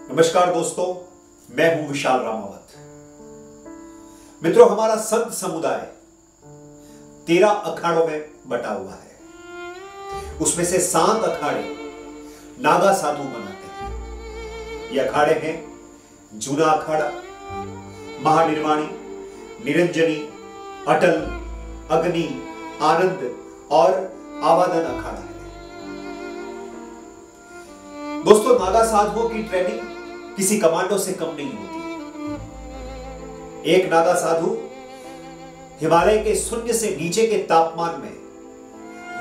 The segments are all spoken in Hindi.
नमस्कार दोस्तों, मैं हूं विशाल रामावत। मित्रों, हमारा संत समुदाय 13 अखाड़ों में बटा हुआ है। उसमें से 7 अखाड़े नागा साधु बनाते हैं। ये अखाड़े हैं जूना अखाड़ा, महानिर्वाणी, निरंजनी, अटल, अग्नि, आनंद और आवादन अखाड़ा है। दोस्तों, नागा साधुओं की ट्रेनिंग किसी कमांडो से कम नहीं होती। एक नागा साधु हिमालय के शून्य से नीचे के तापमान में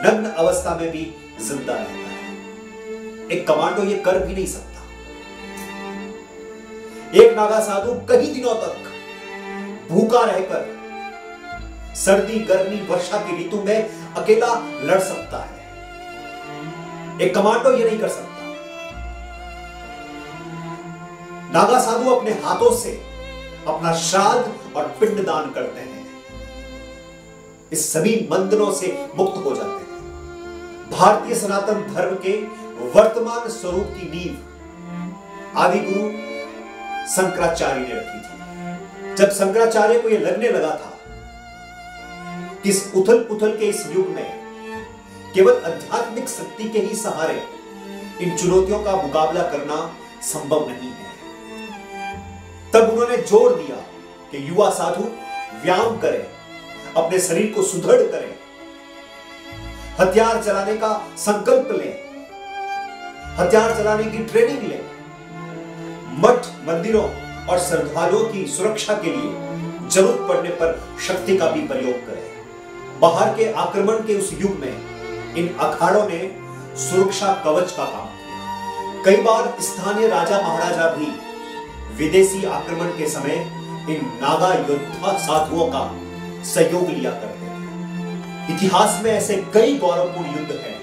नग्न अवस्था में भी जिंदा रहता है। एक कमांडो ये कर भी नहीं सकता। एक नागा साधु कई दिनों तक भूखा रहकर सर्दी, गर्मी, वर्षा की ऋतु में अकेला लड़ सकता है। एक कमांडो ये नहीं कर सकता। नागा साधु अपने हाथों से अपना श्राद्ध और पिंडदान करते हैं। इस सभी बंधनों से मुक्त हो जाते हैं। भारतीय सनातन धर्म के वर्तमान स्वरूप की नींव आदि गुरु शंकराचार्य ने रखी थी। जब शंकराचार्य को यह लगने लगा था कि इस उथल पुथल के इस युग में केवल आध्यात्मिक शक्ति के ही सहारे इन चुनौतियों का मुकाबला करना संभव नहीं है, तब उन्होंने जोर दिया कि युवा साधु व्यायाम करें, अपने शरीर को सुदृढ़ करें, हथियार चलाने का संकल्प लें, हथियार चलाने की ट्रेनिंग लें, मठ, मंदिरों और श्रद्धालुओं की सुरक्षा के लिए जरूरत पड़ने पर शक्ति का भी प्रयोग करें। बाहर के आक्रमण के उस युग में इन अखाड़ों ने सुरक्षा कवच का काम किया। कई बार स्थानीय राजा महाराजा भी विदेशी आक्रमण के समय इन नागा योद्धा साधुओं का सहयोग लिया करते थे। इतिहास में ऐसे कई गौरवपूर्ण युद्ध हैं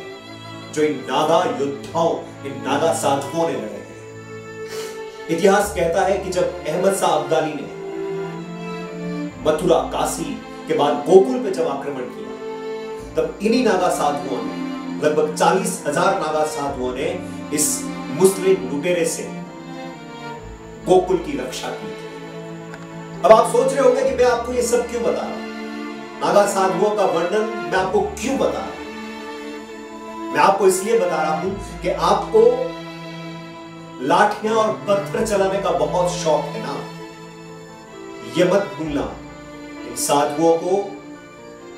जो इन नागा योद्धाओं, इन नागा साधुओं ने लड़े थे। इतिहास कहता है कि जब अहमद शाह अब्दाली ने मथुरा, काशी के बाद गोकुल पे जब आक्रमण किया, तब इन्हीं नागा साधुओं ने, लगभग 40,000 नागा साधुओं ने इस मुस्लिम लुटेरे से गोकुल की रक्षा की थी। अब आप सोच रहे होंगे कि मैं आपको ये सब क्यों बता रहा हूं, नागा साधुओं का वर्णन मैं आपको क्यों बता रहा हूं। मैं आपको इसलिए बता रहा हूं कि आपको लाठियां और पत्थर चलाने का बहुत शौक है ना। ये मत भूलना, इन साधुओं को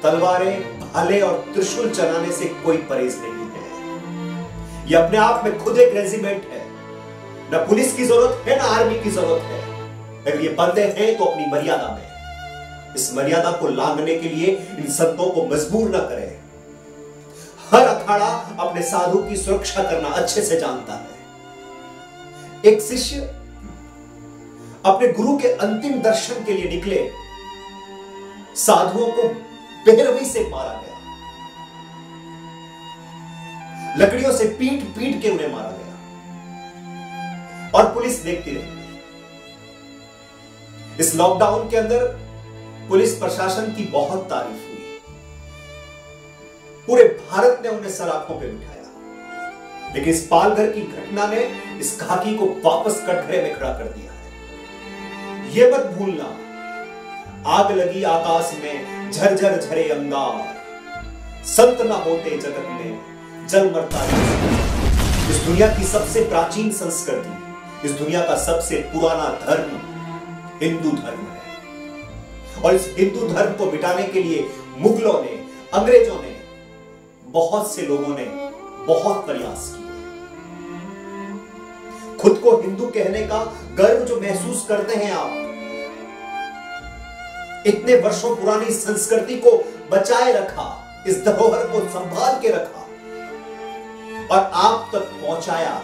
तलवारें, भाले और त्रिशूल चलाने से कोई परहेज नहीं है। ये अपने आप में खुद एक रेजिमेंट है। न पुलिस की जरूरत है, न आर्मी की जरूरत है। अगर ये बंदे हैं तो अपनी मर्यादा में। इस मर्यादा को लांघने के लिए इन संतों को मजबूर न करें। हर अखाड़ा अपने साधु की सुरक्षा करना अच्छे से जानता है। एक शिष्य अपने गुरु के अंतिम दर्शन के लिए निकले, साधुओं को बेरहमी से मारा गया। लकड़ियों से पीट पीट के उन्हें मारा गया और पुलिस देखती रही। इस लॉकडाउन के अंदर पुलिस प्रशासन की बहुत तारीफ हुई। पूरे भारत ने उन्हें सलाखों पे बिठाया, लेकिन इस पालघर की घटना ने इस खाकी को वापस कटघरे में खड़ा कर दिया है। यह मत भूलना, आग लगी आकाश में, झरझर झरे अंगार, संत न होते जगत में, जल मरता। इस दुनिया की सबसे प्राचीन संस्कृति, इस दुनिया का सबसे पुराना धर्म हिंदू धर्म है। और इस हिंदू धर्म को मिटाने के लिए मुगलों ने, अंग्रेजों ने, बहुत से लोगों ने बहुत प्रयास किए। खुद को हिंदू कहने का गर्व जो महसूस करते हैं आप, इतने वर्षों पुरानी संस्कृति को बचाए रखा, इस धरोहर को संभाल के रखा और आप तक पहुंचाया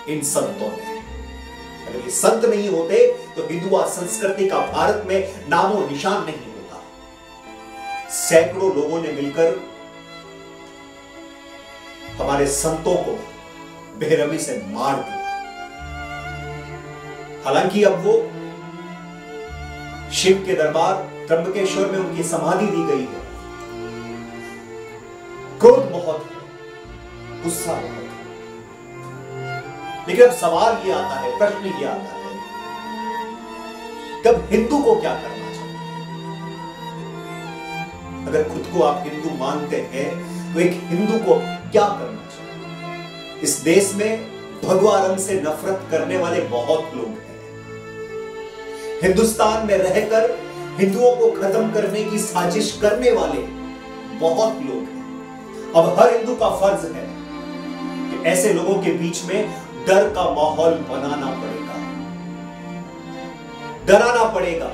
इन संतों ने। अगर ये संत नहीं होते तो हिंदुआ संस्कृति का भारत में नामो निशान नहीं होता। सैकड़ों लोगों ने मिलकर हमारे संतों को बेरहमी से मार दिया। हालांकि अब वो शिव के दरबार त्र्यंबकेश्वर में उनकी समाधि दी गई है। क्रोध बहुत है, गुस्सा बहुत है। लेकिन अब सवाल ये आता है, प्रश्न ये आता है, तब हिंदू को क्या करना चाहिए? अगर खुद को आप हिंदू मानते हैं तो एक हिंदू को क्या करना चाहिए? इस देश में भगवा रंग से नफरत करने वाले बहुत लोग हैं। हिंदुस्तान में रहकर हिंदुओं को खत्म करने की साजिश करने वाले बहुत लोग हैं। अब हर हिंदू का फर्ज है कि ऐसे लोगों के बीच में डर का माहौल बनाना पड़ेगा, डराना पड़ेगा,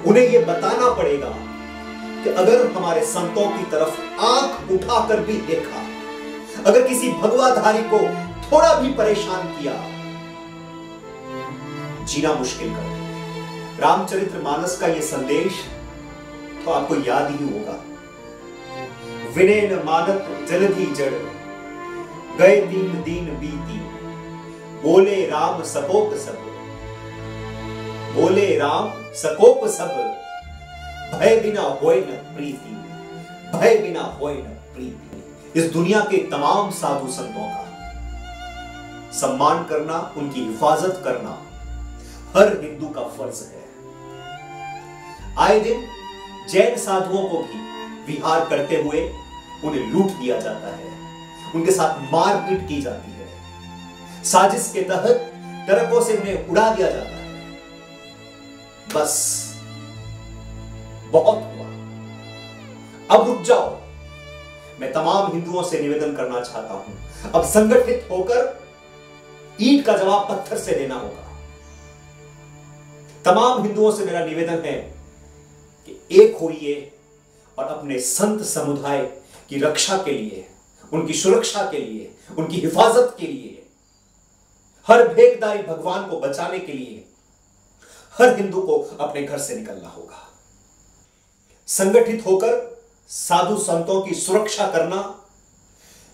उन्हें यह बताना पड़ेगा कि अगर हमारे संतों की तरफ आंख उठाकर भी देखा, अगर किसी भगवाधारी को थोड़ा भी परेशान किया, जीना मुश्किल कर देंगे। रामचरितमानस का यह संदेश तो आपको याद ही होगा। विनय न मानत जलधि जड़, गए दीन दीन बीती, बोले राम सकोप सब, बोले राम सकोप सब, भय बिना होए न प्रीति, भय बिना होए न प्रीति। इस दुनिया के तमाम साधु संतों का सम्मान करना, उनकी हिफाजत करना हर हिंदू का फर्ज है। आए दिन जैन साधुओं को भी विहार करते हुए उन्हें लूट दिया जाता है, उनके साथ मारपीट की जाती है, साजिश के तहत ट्रकों से उन्हें उड़ा दिया जाता है। बस बहुत हुआ, अब रुक जाओ। मैं तमाम हिंदुओं से निवेदन करना चाहता हूं, अब संगठित होकर ईंट का जवाब पत्थर से देना होगा। तमाम हिंदुओं से मेरा निवेदन है कि एक होइए और अपने संत समुदाय की रक्षा के लिए, उनकी सुरक्षा के लिए, उनकी हिफाजत के लिए, हर भेखधारी भगवान को बचाने के लिए हर हिंदू को अपने घर से निकलना होगा। संगठित होकर साधु संतों की सुरक्षा करना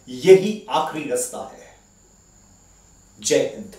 यही आखिरी रास्ता है। जय हिंद।